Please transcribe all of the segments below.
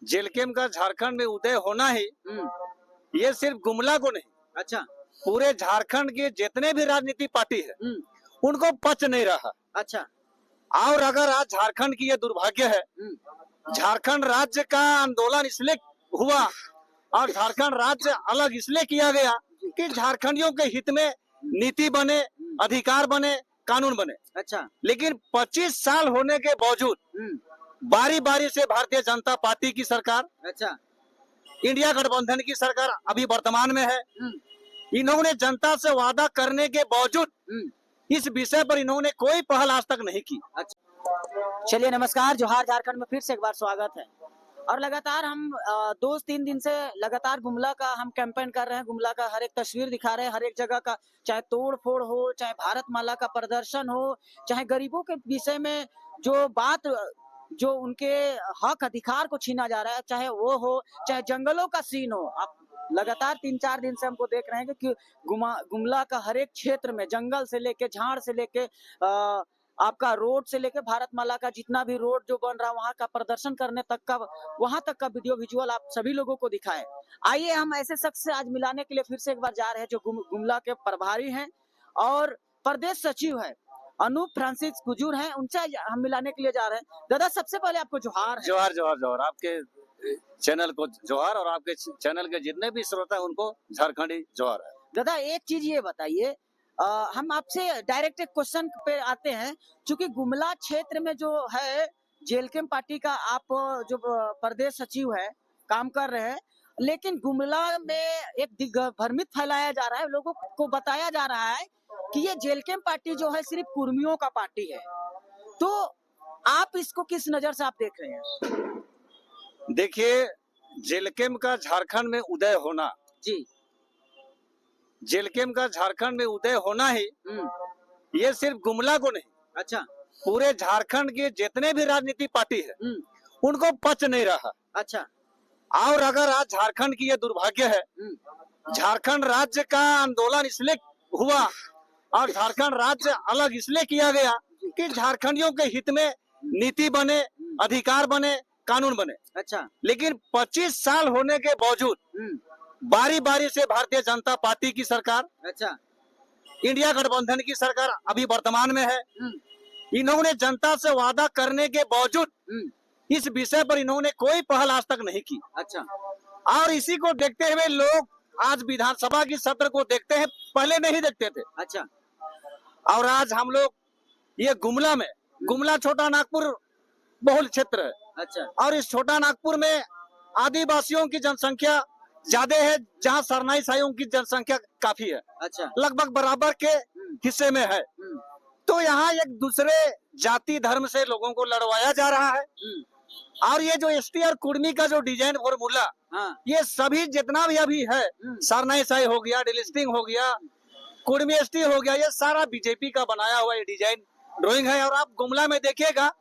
जेलकेम का झारखंड में उदय होना ही ये सिर्फ गुमला को नहीं, अच्छा पूरे झारखंड के जितने भी राजनीतिक पार्टी है उनको पच नहीं रहा। अच्छा और अगर आज झारखंड की ये दुर्भाग्य है, झारखंड राज्य का आंदोलन इसलिए हुआ और झारखंड राज्य अलग इसलिए किया गया कि झारखंडियों के हित में नीति बने, अधिकार बने, कानून बने। अच्छा लेकिन 25 साल होने के बावजूद बारी बारी से भारतीय जनता पार्टी की सरकार, अच्छा इंडिया गठबंधन की सरकार अभी वर्तमान में है, इन्होंने जनता से वादा करने के बावजूद इस विषय पर इन्होंने कोई पहल आज तक नहीं की। अच्छा चलिए, नमस्कार, जोहार झारखंड में फिर से एक बार स्वागत है। और लगातार हम 2-3 दिन से लगातार गुमला का हम कैंपेन कर रहे हैं। गुमला का हर एक तस्वीर दिखा रहे हैं, हर एक जगह का, चाहे तोड़ फोड़ हो, चाहे भारत माला का प्रदर्शन हो, चाहे गरीबों के विषय में जो बात, जो उनके हक अधिकार को छीना जा रहा है, चाहे वो हो, चाहे जंगलों का सीन हो। आप लगातार 3-4 दिन से हमको देख रहे हैं कि गुमला का हर एक क्षेत्र में जंगल से लेके, झाड़ से लेके, आपका रोड से लेके भारत माला का जितना भी रोड जो बन रहा है वहाँ का प्रदर्शन करने तक का, वहां तक का वीडियो विजुअल आप सभी लोगों को दिखाएं। आइए हम ऐसे शख्स से आज मिलाने के लिए फिर से एक बार जा रहे हैं जो गुमला के प्रभारी हैं और प्रदेश सचिव है, अनूप फ्रांसिस कुजूर हैं। उनसे हम मिलाने के लिए जा रहे हैं। दादा, सबसे पहले आपको जोहार है। जोहार जोहार जोहार, आपके चैनल को जोहार और आपके चैनल के जितने भी श्रोता हैं उनको झारखंडी जोहार है। दादा, एक चीज ये बताइए, हम आपसे डायरेक्ट एक क्वेश्चन पे आते हैं। क्योंकि गुमला क्षेत्र में जो है जेलकेम पार्टी का आप जो प्रदेश सचिव है, काम कर रहे हैं, लेकिन गुमला में एक दिग्भ्रमित फैलाया जा रहा है, लोगों को बताया जा रहा है कि ये जेलकेम पार्टी जो है सिर्फ कुर्मियों का पार्टी है। तो आप इसको किस नजर से आप देख रहे हैं? देखिए, जेलकेम का झारखंड में उदय होना, जी, जेलकेम का झारखंड में उदय होना ही ये सिर्फ गुमला को नहीं, अच्छा पूरे झारखंड के जितने भी राजनीतिक पार्टी है उनको पच नहीं रहा। अच्छा और अगर आज झारखंड की ये दुर्भाग्य है, झारखंड राज्य का आंदोलन इसलिए हुआ और झारखंड राज्य अलग इसलिए किया गया कि झारखंडियों के हित में नीति बने, अधिकार बने, कानून बने। अच्छा लेकिन 25 साल होने के बावजूद बारी बारी से भारतीय जनता पार्टी की सरकार, अच्छा इंडिया गठबंधन की सरकार अभी वर्तमान में है, इन्होंने जनता से वादा करने के बावजूद इस विषय पर इन्होंने कोई पहल आज तक नहीं की। अच्छा और इसी को देखते हुए लोग आज विधानसभा की सत्र को देखते हैं, पहले नहीं देखते थे। अच्छा और आज हम लोग ये गुमला में, गुमला छोटा नागपुर बहुल क्षेत्र है, अच्छा और इस छोटा नागपुर में आदिवासियों की जनसंख्या ज्यादा है, जहाँ सरनाई साइयों की जनसंख्या काफी है, अच्छा लगभग बराबर के हिस्से में है। तो यहाँ एक दूसरे जाति धर्म से लोगों को लड़वाया जा रहा है। और ये जो एसटी और कुर्मी का जो डिजाइन फॉर्मूला, ये सभी जितना भी अभी है, सरनाई साई हो गया, डिलिस्टिंग हो गया, कुर्मी एसटी हो गया, ये सारा बीजेपी का बनाया हुआ ये डिजाइन ड्राइंग है। और आप गुमला में देखिएगा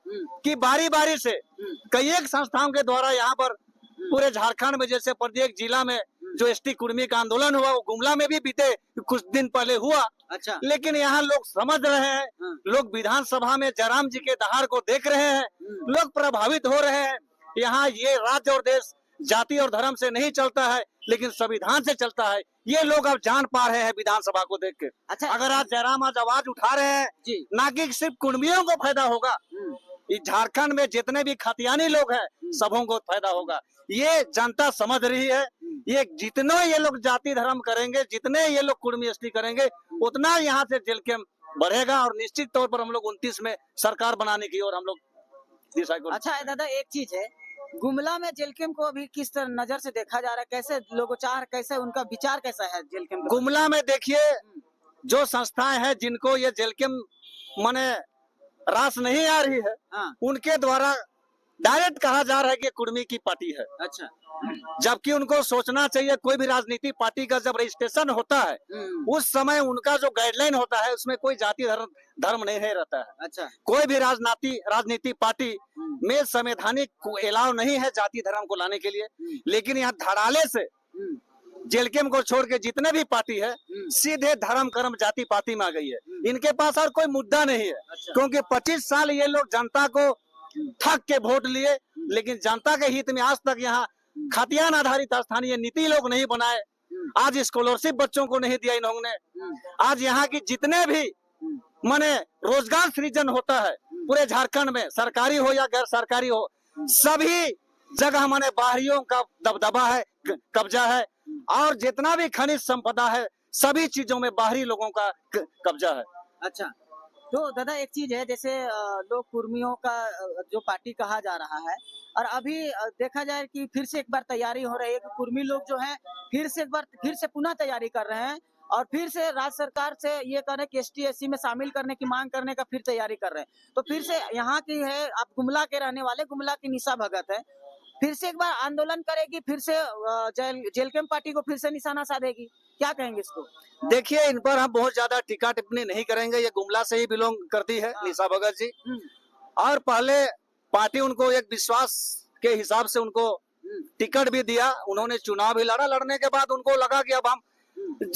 कि बारी बारी से कई एक संस्थाओं के द्वारा यहाँ पर पूरे झारखंड में, जैसे प्रत्येक जिला में जो एसटी कुर्मी का आंदोलन हुआ, वो गुमला में भी बीते कुछ दिन पहले हुआ। अच्छा लेकिन यहाँ लोग समझ रहे हैं, लोग विधानसभा में जयराम जी के दहाड़ को देख रहे हैं, लोग प्रभावित हो रहे हैं। यहाँ ये राज्य और देश जाति और धर्म से नहीं चलता है, लेकिन संविधान से चलता है। ये लोग अब जान पा रहे हैं विधानसभा को देख के। अच्छा, अगर आज जयराम आज आवाज उठा रहे हैं, ना कि सिर्फ कुर्मियों को फायदा होगा, इस झारखंड में जितने भी खतियानी लोग हैं सबों को फायदा होगा। ये जनता समझ रही है। ये जितने ये लोग जाति धर्म करेंगे, जितने ये लोग कुर्मी एसटी करेंगे, उतना यहाँ से जेलकेम बढ़ेगा। और निश्चित तौर पर हम लोग 29 में सरकार बनाने की ओर हम लोग दिशा को। अच्छा दादा, एक चीज है, गुमला में जेलकेम को अभी किस तरह नजर से देखा जा रहा है? कैसे लोगोचार, कैसे उनका विचार कैसा है जेलकेम? गुमला में देखिए, जो संस्थाएं हैं जिनको ये जेलकेम माने रास नहीं आ रही है, उनके द्वारा डायरेक्ट कहा जा रहा है कि कुर्मी की पार्टी है। अच्छा, जबकि उनको सोचना चाहिए, कोई भी राजनीतिक पार्टी का जब रजिस्ट्रेशन होता है उस समय उनका जो गाइडलाइन होता है उसमें कोई जाति धर्म नहीं रहता है। अच्छा, कोई भी राजनीतिक पार्टी में संवैधानिक अलाव नहीं है जाति धर्म को लाने के लिए। लेकिन यहाँ धड़ाले से जेलकेम को छोड़ के जितने भी पार्टी है सीधे धर्म कर्म जाति पार्टी में आ गई है। इनके पास और कोई मुद्दा नहीं है। अच्छा, क्योंकि 25 साल ये लोग जनता को ठग के वोट लिए लेकिन जनता के हित में आज तक यहाँ खतियान आधारित स्थानीय नीति लोग नहीं बनाए। आज स्कॉलरशिप बच्चों को नहीं दिया इन्होंने। आज यहाँ की जितने भी माने रोजगार सृजन होता है पूरे झारखंड में, सरकारी हो या गैर सरकारी हो, सभी जगह माने बाहरियों का दबदबा है, कब्जा है। और जितना भी खनिज संपदा है सभी चीजों में बाहरी लोगों का कब्जा है। अच्छा, तो दादा एक चीज है, जैसे लोग कुर्मियों का जो पार्टी कहा जा रहा है, और अभी देखा जाए कि फिर से एक बार तैयारी हो रही है कि कुर्मी लोग जो है फिर से पुनः तैयारी कर रहे हैं और फिर से राज्य सरकार से ये कर रहे हैं कि ST/SC में शामिल करने की मांग करने का फिर तैयारी कर रहे हैं। तो फिर से यहाँ की है, आप गुमला के रहने वाले, गुमला की निशा भगत है, फिर से एक बार आंदोलन करेगी, फिर से जेल कैंप पार्टी को फिर से निशाना साधेगी, क्या कहेंगे इसको? देखिए, इन पर हम बहुत ज्यादा टीका टिप्पणी नहीं करेंगे। ये गुमला से ही बिलोंग करती है निशा भगत जी, और पहले पार्टी उनको एक विश्वास के हिसाब से उनको टिकट भी दिया, उन्होंने चुनाव भी लड़ा। लड़ने के बाद उनको लगा कि अब हम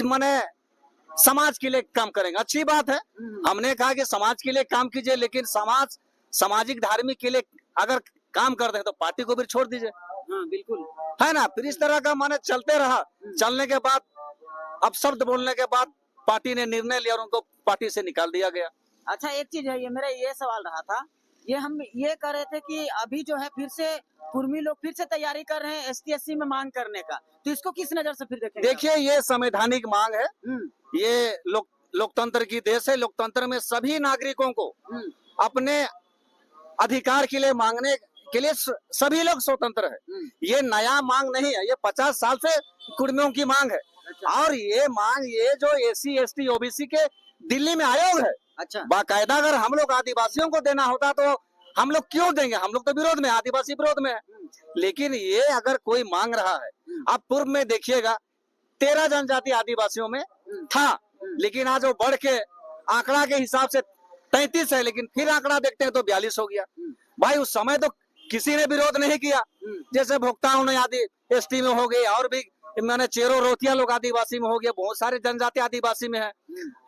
माने समाज के लिए काम करेंगे। अच्छी बात है, हमने कहा कि समाज के लिए काम कीजिए, लेकिन सामाजिक धार्मिक के लिए अगर काम करते हैं तो पार्टी को भी छोड़ दीजिए। बिल्कुल है ना। फिर इस तरह का माने चलते रहा। चलने के बाद अब शब्द बोलने के बाद पार्टी ने निर्णय लिया और उनको पार्टी से निकाल दिया गया। अच्छा, एक चीज है, ये मेरा ये सवाल रहा था, ये हम ये कर रहे थे कि अभी जो है फिर से कुर्मी लोग फिर से तैयारी कर रहे हैं ST/SC में मांग करने का, तो इसको किस नजर से फिर देखेंगे? देखिए, ये संवैधानिक मांग है, ये लोकतंत्र की देश है। लोकतंत्र में सभी नागरिकों को अपने अधिकार के लिए मांगने के लिए सभी लोग स्वतंत्र है। ये नया मांग नहीं है, ये 50 साल से कुर्मियों की मांग है। और ये मांग, ये जो SC ST OBC के दिल्ली में आयोग है, अच्छा, बाकायदा अगर हम लोग आदिवासियों को देना होता तो हम लोग क्यों देंगे? हम लोग तो विरोध में, आदिवासी विरोध में है। लेकिन ये अगर कोई मांग रहा है, आप पूर्व में देखिएगा 13 जनजाति आदिवासियों में था, लेकिन आज वो बढ़ के आंकड़ा के हिसाब से 33 है, लेकिन फिर आंकड़ा देखते हैं तो 42 हो गया। भाई उस समय तो किसी ने विरोध नहीं किया। जैसे भुगतान आदि ST में हो गए, और भी मैंने चेरो रोतिया लोग आदिवासी में हो गया, बहुत सारे जनजाति आदिवासी में है।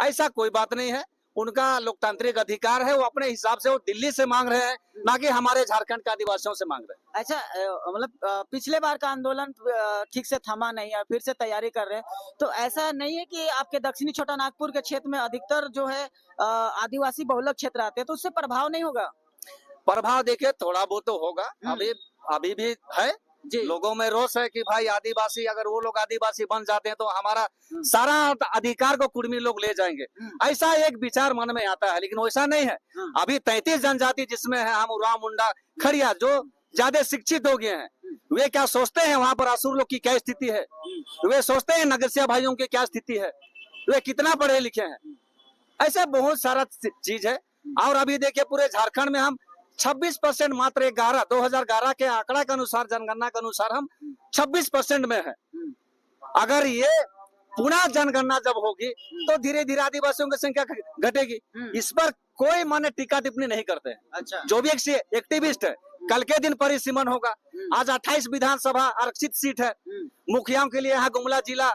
ऐसा कोई बात नहीं है, उनका लोकतांत्रिक अधिकार है, वो अपने हिसाब से वो दिल्ली से मांग रहे हैं, ना कि हमारे झारखंड के आदिवासियों से मांग रहे हैं। अच्छा, मतलब पिछले बार का आंदोलन ठीक से थमा नहीं है, फिर से तैयारी कर रहे हैं, तो ऐसा नहीं है कि आपके दक्षिणी छोटा नागपुर के क्षेत्र में अधिकतर जो है आदिवासी बहुलक क्षेत्र आते हैं, तो उससे प्रभाव नहीं होगा? प्रभाव देखिए थोड़ा बहुत तो होगा, अभी भी है। लोगों में रोष है कि भाई आदिवासी, अगर वो लोग आदिवासी बन जाते हैं तो हमारा सारा अधिकार को कुर्मी लोग ले जाएंगे, ऐसा एक विचार मन में आता है। लेकिन वैसा नहीं है। अभी 33 जनजाति जिसमें है हम, उराव, मुंडा, खड़िया, जो ज्यादा शिक्षित हो गए हैं, वे क्या सोचते हैं वहाँ पर असुर लोग की क्या स्थिति है, वे सोचते हैं नगरसिया भाइयों की क्या स्थिति है, वे कितना पढ़े लिखे हैं। ऐसे बहुत सारा चीज है। और अभी देखिए पूरे झारखंड में हम 26% मात्र 2011 के आंकड़ा के अनुसार, जनगणना के अनुसार हम 26% में है। अगर ये पुनः जनगणना जब होगी तो धीरे धीरे आदिवासियों की संख्या घटेगी। इस पर कोई माने टीका टिप्पणी नहीं करते हैं। अच्छा, जो भी एक्टिविस्ट है, कल के दिन परिसीमन होगा। आज 28 विधानसभा आरक्षित सीट है, मुखियाओं के लिए यहाँ गुमला जिला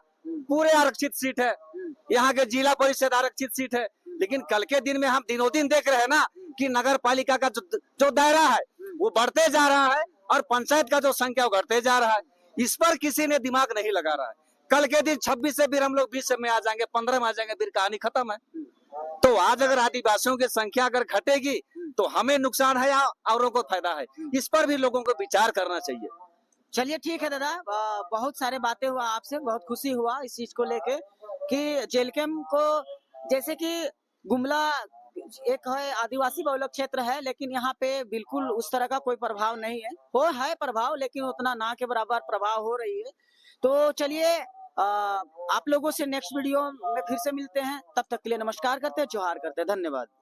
पूरे आरक्षित सीट है, यहाँ के जिला परिषद आरक्षित सीट है। लेकिन कल के दिन में हम दिनों दिन देख रहे हैं ना कि नगर पालिका का जो दायरा है वो बढ़ते जा रहा है और पंचायत का जो संख्या वो घटते जा रहा है। इस पर किसी ने दिमाग नहीं लगा रहा है। कल के दिन 26 से फिर हम लोग 20 में आ जाएंगे, 15 में आ जाएंगे, फिर कहानी खत्म है। तो आज अगर आदिवासियों की संख्या अगर घटेगी तो हमें नुकसान है या औरों को फायदा है, इस पर भी लोगों को विचार करना चाहिए। चलिए ठीक है दादा, बहुत सारे बातें हुआ आपसे, बहुत खुशी हुआ इस चीज को लेके कि जेल कैंप को, जैसे कि गुमला एक है आदिवासी बहुलक क्षेत्र है, लेकिन यहाँ पे बिल्कुल उस तरह का कोई प्रभाव नहीं है। है प्रभाव, लेकिन उतना ना के बराबर प्रभाव हो रही है। तो चलिए आप लोगों से नेक्स्ट वीडियो में फिर से मिलते हैं, तब तक के लिए नमस्कार करते हैं, जोहार करते हैं, धन्यवाद।